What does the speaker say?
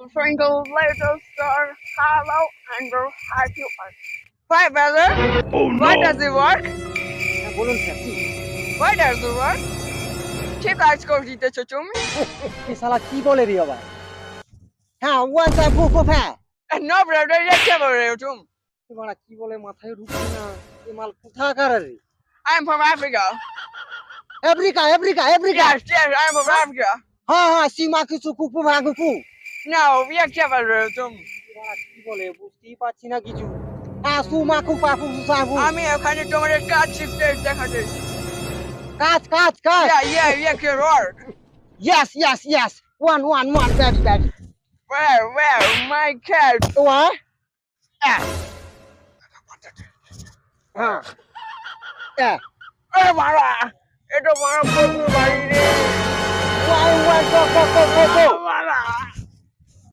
Twinkle little star, hello and go happy one. Why, brother? Oh Why no! does it work? বলুন sir কি Why does it work? ঠিক কাজ করে দিতেছো তুমি? এই শালা কি বলে রে আবার হ্যাঁ ওয়ান টাইম ফু ফু ফ্যা No, brother, এটা বলে তুমি? তোমারা কি বলে মাথায় ঢুকছে না এই মাল কোথাকার রে I'm from Africa. Africa Africa Africa Yes, yes, I'm from Africa. হ্যাঁ হ্যাঁ সীমা কিছু কুকু ভাগুকু No, এটা বলে তুমি? তোমারা কি বলে বুঝতেই পারছি না কিছু হ্যাঁ সুমাকু পাকু সুসাবু আমি ওখানে তোমাদের কাজ শিখতে দেখাতে। কাজ কাজ কাজ Yeah, can work. yes one very very Where, my cat. what Ah, হ্যাঁ হ্যাঁ মারা, এটা মারা প্রচুর বাড়ি রে। ওয়ান ওয়ান গো মারা।